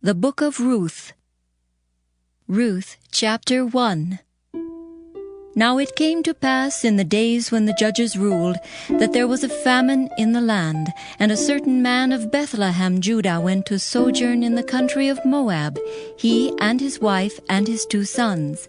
The Book of Ruth. Ruth, chapter 1. Now it came to pass in the days when the judges ruled, that there was a famine in the land, and a certain man of Bethlehem, Judah, went to sojourn in the country of Moab, he and his wife and his 2 sons.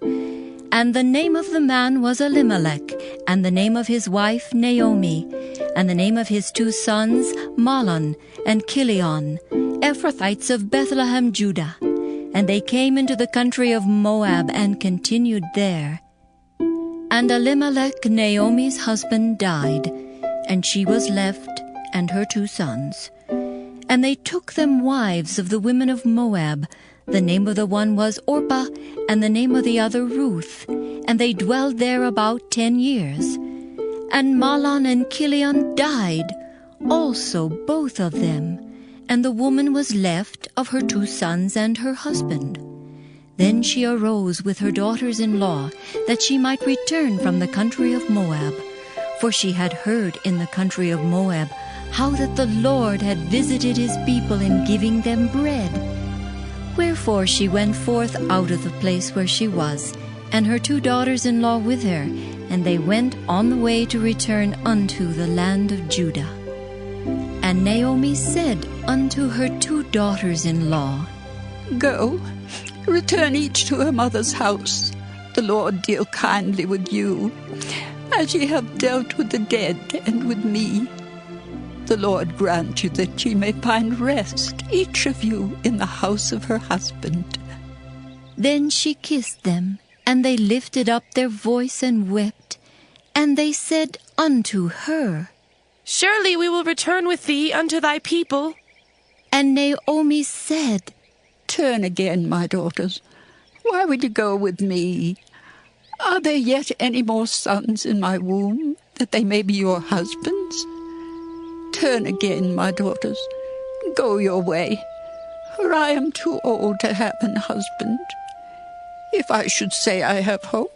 And the name of the man was Elimelech, and the name of his wife Naomi, and the name of his 2 sons Mahlon and Chilion, Ephrathites of Bethlehem, Judah. And they came into the country of Moab and continued there. And Elimelech, Naomi's husband, died, and she was left, and her 2 sons. And they took them wives of the women of Moab. The name of the one was Orpah, and the name of the other Ruth. And they dwelled there about 10 years. And Mahlon and Chilion died, also both of them. And the woman was left of her 2 sons and her husband. Then she arose with her daughters-in-law, that she might return from the country of Moab. For she had heard in the country of Moab how that the Lord had visited his people in giving them bread. Wherefore she went forth out of the place where she was, and her 2 daughters-in-law with her, and they went on the way to return unto the land of Judah. And Naomi said unto her 2 daughters-in-law, Go, return each to her mother's house. The Lord deal kindly with you, as ye have dealt with the dead and with me. The Lord grant you that ye may find rest, each of you, in the house of her husband. Then she kissed them, and they lifted up their voice and wept. And they said unto her, Surely we will return with thee unto thy people. And Naomi said, Turn again, my daughters. Why would you go with me? Are there yet any more sons in my womb, that they may be your husbands? Turn again, my daughters. Go your way, for I am too old to have an husband. If I should say I have hope,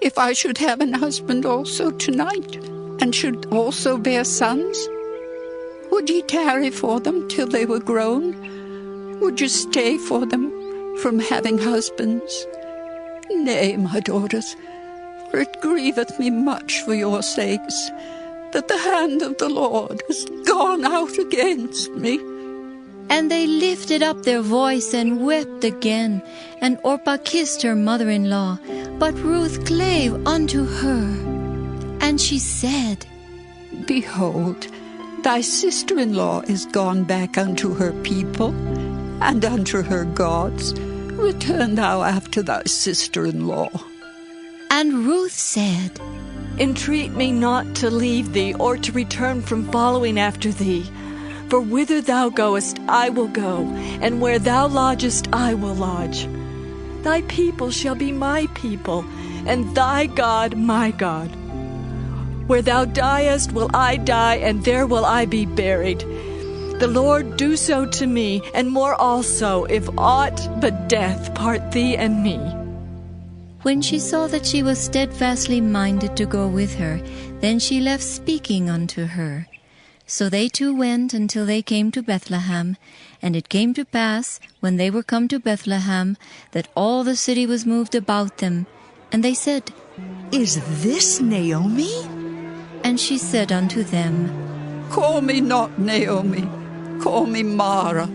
if I should have an husband also tonight, and should also bear sons, would ye tarry for them till they were grown? Would you stay for them from having husbands? Nay, my daughters, for it grieveth me much for your sakes, that the hand of the Lord is gone out against me. And they lifted up their voice and wept again. And Orpah kissed her mother-in-law, but Ruth clave unto her. And she said, Behold, thy sister-in-law is gone back unto her people, and unto her gods. Return thou after thy sister-in-law. And Ruth said, Entreat me not to leave thee, or to return from following after thee. For whither thou goest, I will go, and where thou lodgest, I will lodge. Thy people shall be my people, and thy God my God. Where thou diest will I die, and there will I be buried. The Lord do so to me, and more also, if aught but death part thee and me. When she saw that she was steadfastly minded to go with her, then she left speaking unto her. So they 2 went until they came to Bethlehem. And it came to pass, when they were come to Bethlehem, that all the city was moved about them. And they said, Is this Naomi? And she said unto them, Call me not Naomi, call me Mara,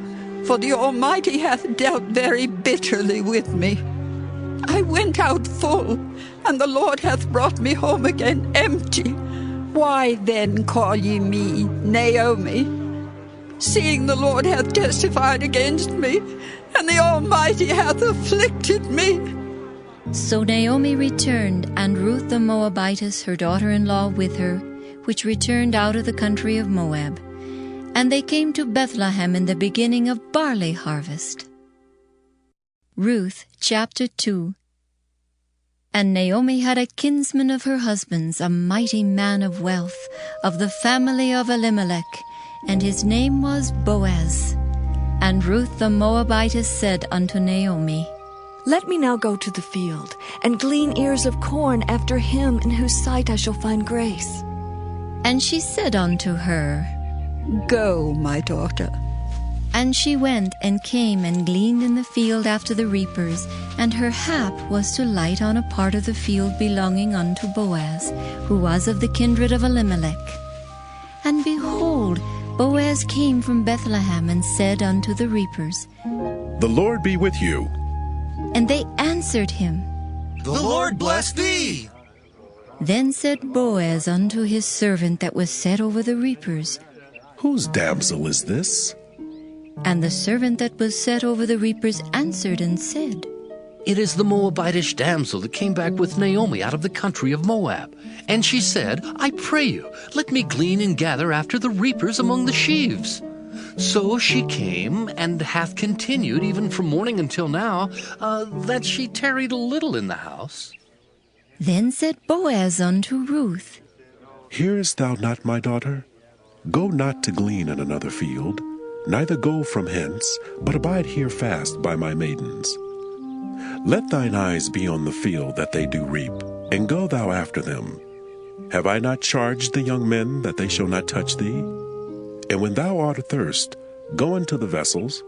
for the Almighty hath dealt very bitterly with me. I went out full, and the Lord hath brought me home again empty. Why then call ye me Naomi, seeing the Lord hath testified against me, and the Almighty hath afflicted me? So Naomi returned, and Ruth the Moabitess, her daughter-in-law, with her, which returned out of the country of Moab. And they came to Bethlehem in the beginning of barley harvest. Ruth, chapter 2. And Naomi had a kinsman of her husband's, a mighty man of wealth, of the family of Elimelech, and his name was Boaz. And Ruth the Moabitess said unto Naomi, Let me now go to the field, and glean ears of corn after him in whose sight I shall find grace. And she said unto her, Go, my daughter. And she went and came and gleaned in the field after the reapers, and her hap was to light on a part of the field belonging unto Boaz, who was of the kindred of Elimelech. And behold, Boaz came from Bethlehem and said unto the reapers, The Lord be with you. And they answered him. The Lord bless thee. Then said Boaz unto his servant that was set over the reapers, Whose damsel is this? And the servant that was set over the reapers answered and said, It is the Moabitish damsel that came back with Naomi out of the country of Moab. And she said, I pray you, let me glean and gather after the reapers among the sheaves. So she came, and hath continued even from morning until now, that she tarried a little in the house. Then said Boaz unto Ruth, Hearest thou not, my daughter? Go not to glean in another field, neither go from hence, but abide here fast by my maidens. Let thine eyes be on the field that they do reap, and go thou after them. Have I not charged the young men that they shall not touch thee? And when thou art athirst, go into the vessels,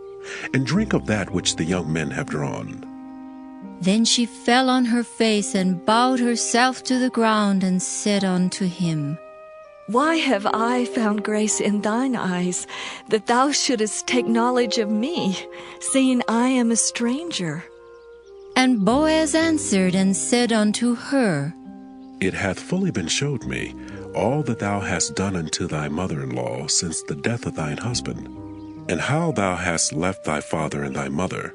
and drink of that which the young men have drawn. Then she fell on her face and bowed herself to the ground and said unto him, Why have I found grace in thine eyes, that thou shouldest take knowledge of me, seeing I am a stranger? And Boaz answered and said unto her, It hath fully been showed me all that thou hast done unto thy mother-in-law since the death of thine husband, and how thou hast left thy father and thy mother,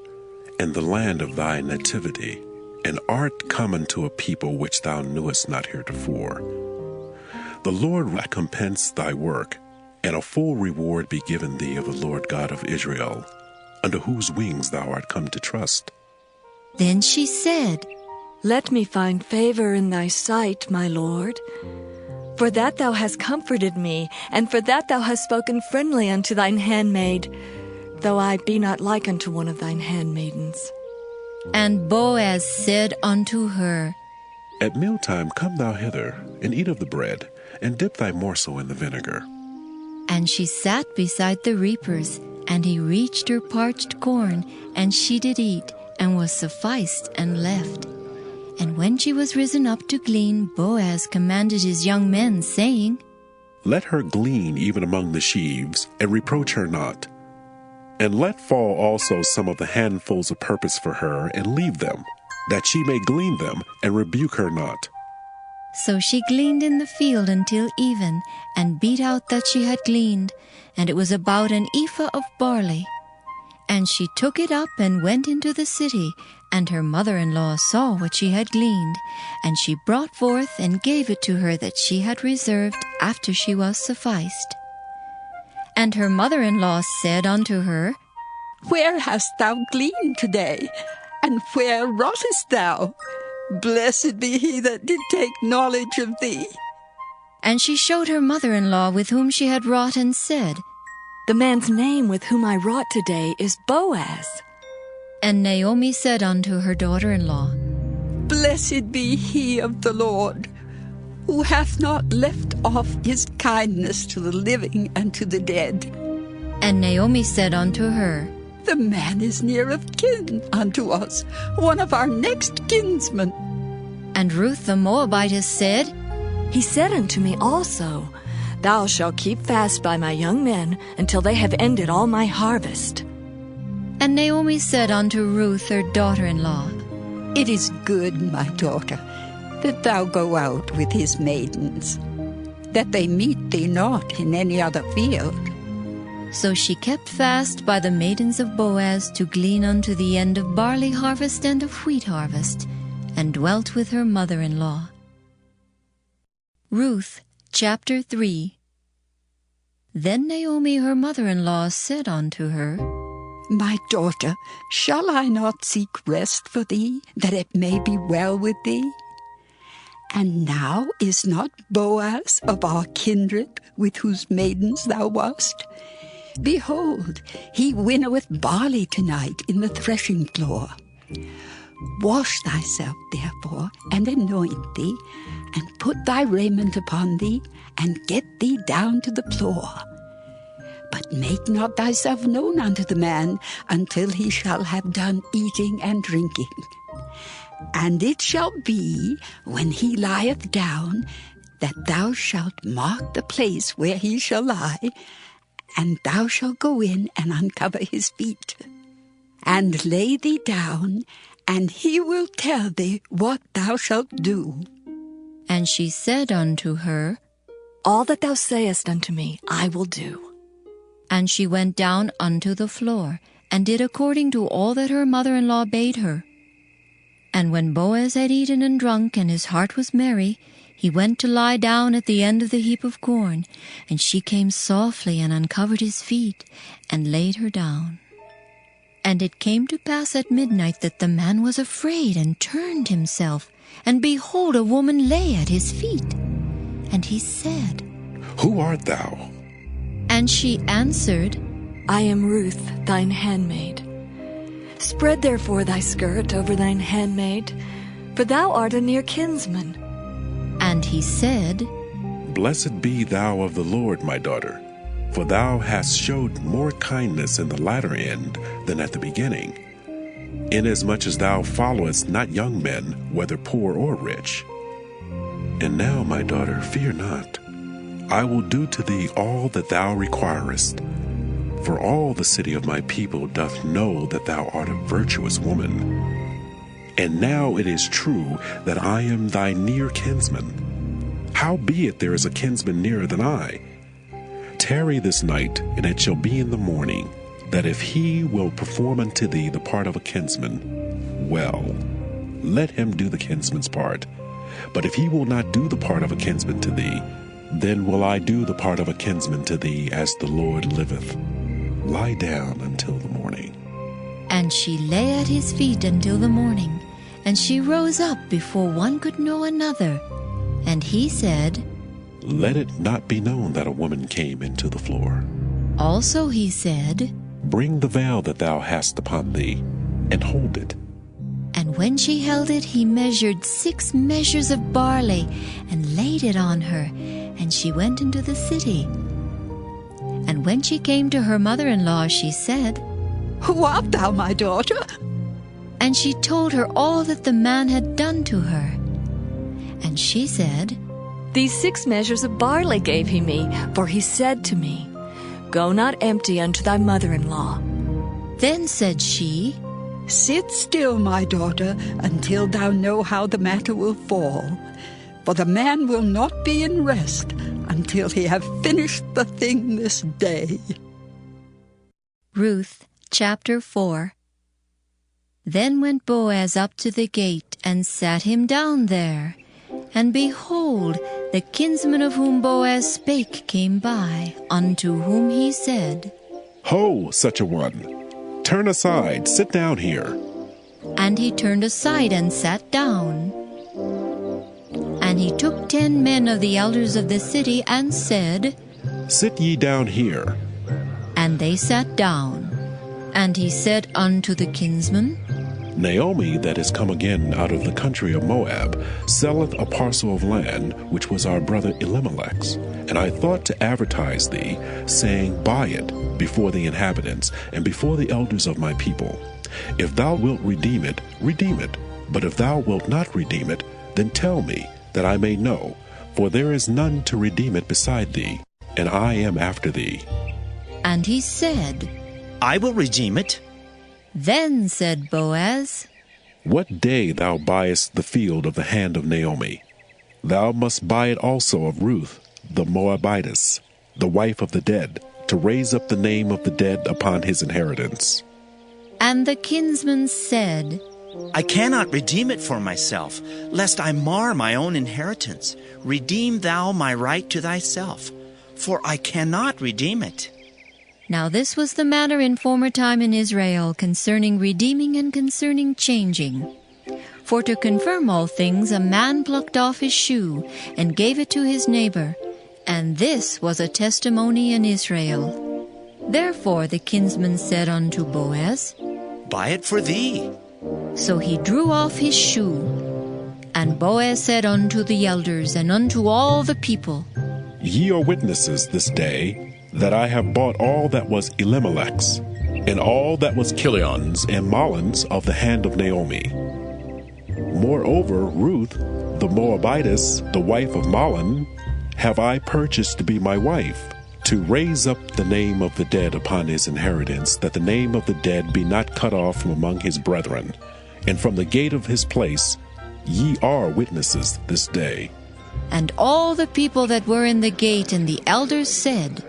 and the land of thy nativity, and art come unto a people which thou knewest not heretofore. The Lord recompense thy work, and a full reward be given thee of the Lord God of Israel, under whose wings thou art come to trust. Then she said, Let me find favor in thy sight, my Lord. For that thou hast comforted me, and for that thou hast spoken friendly unto thine handmaid, though I be not like unto one of thine handmaidens. And Boaz said unto her, At mealtime come thou hither, and eat of the bread, and dip thy morsel in the vinegar. And she sat beside the reapers, and he reached her parched corn, and she did eat, and was sufficed, and left. And when she was risen up to glean, Boaz commanded his young men, saying, Let her glean even among the sheaves, and reproach her not. And let fall also some of the handfuls of purpose for her, and leave them, that she may glean them, and rebuke her not. So she gleaned in the field until even, and beat out that she had gleaned, and it was about an ephah of barley. And she took it up and went into the city, and her mother-in-law saw what she had gleaned, and she brought forth and gave it to her that she had reserved after she was sufficed. And her mother-in-law said unto her, Where hast thou gleaned today? And where wroughtest thou? Blessed be he that did take knowledge of thee. And she showed her mother-in-law with whom she had wrought, and said, The man's name with whom I wrought today is Boaz. And Naomi said unto her daughter-in-law, Blessed be he of the Lord, who hath not left off his kindness to the living and to the dead. And Naomi said unto her, The man is near of kin unto us, one of our next kinsmen. And Ruth the Moabitess said, He said unto me also, Thou shalt keep fast by my young men until they have ended all my harvest. And Naomi said unto Ruth her daughter-in-law, It is good, my daughter, that thou go out with his maidens, that they meet thee not in any other field. So she kept fast by the maidens of Boaz to glean unto the end of barley harvest and of wheat harvest, and dwelt with her mother-in-law. Ruth chapter 3. Then Naomi her mother-in-law said unto her, My daughter, shall I not seek rest for thee, that it may be well with thee? And now is not Boaz of our kindred, with whose maidens thou wast? Behold, he winnoweth barley tonight in the threshing floor. Wash thyself, therefore, and anoint thee, and put thy raiment upon thee, and get thee down to the floor. But make not thyself known unto the man until he shall have done eating and drinking. And it shall be, when he lieth down, that thou shalt mark the place where he shall lie, and thou shalt go in and uncover his feet, and lay thee down, and he will tell thee what thou shalt do. And she said unto her, All that thou sayest unto me, I will do. And she went down unto the floor, and did according to all that her mother-in-law bade her. And when Boaz had eaten and drunk, and his heart was merry, he went to lie down at the end of the heap of corn, and she came softly and uncovered his feet, and laid her down. And it came to pass at midnight that the man was afraid, and turned himself, and behold, a woman lay at his feet. And he said, Who art thou? And she answered, I am Ruth, thine handmaid. Spread therefore thy skirt over thine handmaid, for thou art a near kinsman. And he said, Blessed be thou of the Lord, my daughter, for thou hast showed more kindness in the latter end than at the beginning, inasmuch as thou followest not young men, whether poor or rich. And now, my daughter, fear not. I will do to thee all that thou requirest. For all the city of my people doth know that thou art a virtuous woman. And now it is true that I am thy near kinsman. Howbeit there is a kinsman nearer than I. Tarry this night, and it shall be in the morning, that if he will perform unto thee the part of a kinsman, well, let him do the kinsman's part. But if he will not do the part of a kinsman to thee, then will I do the part of a kinsman to thee, as the Lord liveth. Lie down until the morning. And she lay at his feet until the morning, and she rose up before one could know another. And he said, Let it not be known that a woman came into the floor. Also he said, Bring the veil that thou hast upon thee, and hold it. And when she held it, he measured 6 measures of barley, and laid it on her, and she went into the city. And when she came to her mother-in-law, she said, Who art thou, my daughter? And she told her all that the man had done to her. And she said, These 6 measures of barley gave he me, for he said to me, Go not empty unto thy mother-in-law. Then said she, Sit still, my daughter, until thou know how the matter will fall. For the man will not be in rest until he have finished the thing this day. Ruth chapter 4. Then went Boaz up to the gate, and sat him down there. And behold, the kinsman of whom Boaz spake came by, unto whom he said, Ho, such a one! Turn aside, sit down here. And he turned aside and sat down. And he took 10 men of the elders of the city, and said, Sit ye down here. And they sat down. And he said unto the kinsman, Naomi, that is come again out of the country of Moab, selleth a parcel of land, which was our brother Elimelech's. And I thought to advertise thee, saying, Buy it before the inhabitants, and before the elders of my people. If thou wilt redeem it, redeem it. But if thou wilt not redeem it, then tell me, that I may know, for there is none to redeem it beside thee, and I am after thee. And he said, I will redeem it. Then said Boaz, What day thou buyest the field of the hand of Naomi, thou must buy it also of Ruth, the Moabitess, the wife of the dead, to raise up the name of the dead upon his inheritance. And the kinsman said, I cannot redeem it for myself, lest I mar my own inheritance. Redeem thou my right to thyself, for I cannot redeem it. Now this was the manner in former time in Israel concerning redeeming and concerning changing. For to confirm all things, a man plucked off his shoe and gave it to his neighbor, and this was a testimony in Israel. Therefore the kinsman said unto Boaz, Buy it for thee. So he drew off his shoe. And Boaz said unto the elders and unto all the people, Ye are witnesses this day, that I have bought all that was Elimelech's, and all that was Chilion's and Mahlon's of the hand of Naomi. Moreover, Ruth, the Moabitess, the wife of Mahlon, have I purchased to be my wife, to raise up the name of the dead upon his inheritance, that the name of the dead be not cut off from among his brethren. And from the gate of his place ye are witnesses this day. And all the people that were in the gate and the elders said,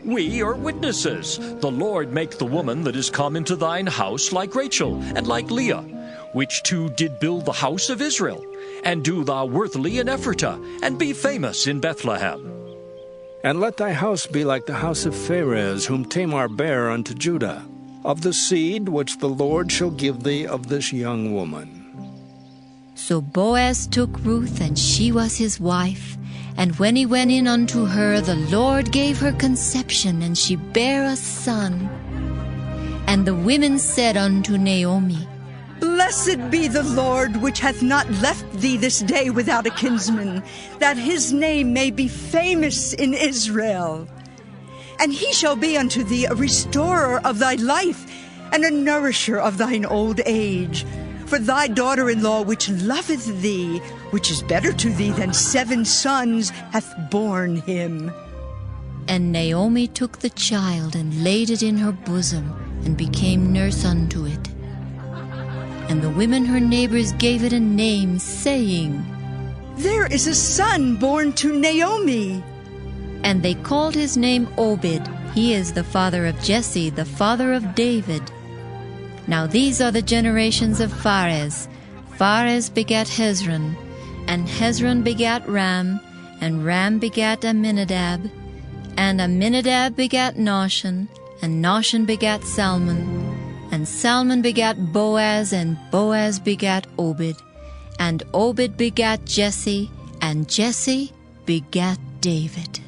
We are witnesses. The Lord make the woman that is come into thine house like Rachel and like Leah, which two did build the house of Israel. And do thou worthily in Ephratah, and be famous in Bethlehem. And let thy house be like the house of Pharez, whom Tamar bare unto Judah, of the seed which the Lord shall give thee of this young woman. So Boaz took Ruth, and she was his wife. And when he went in unto her, the Lord gave her conception, and she bare a son. And the women said unto Naomi, Blessed be the Lord, which hath not left thee this day without a kinsman, that his name may be famous in Israel. And he shall be unto thee a restorer of thy life, and a nourisher of thine old age. For thy daughter-in-law, which loveth thee, which is better to thee than 7 sons, hath borne him. And Naomi took the child, and laid it in her bosom, and became nurse unto it. And the women her neighbors gave it a name, saying, There is a son born to Naomi. And they called his name Obed. He is the father of Jesse, the father of David. Now these are the generations of Pharez. Pharez begat Hezron, and Hezron begat Ram, and Ram begat Amminadab, and Amminadab begat Nahshon, and Nahshon begat Salmon, and Salmon begat Boaz, and Boaz begat Obed, and Obed begat Jesse, and Jesse begat David.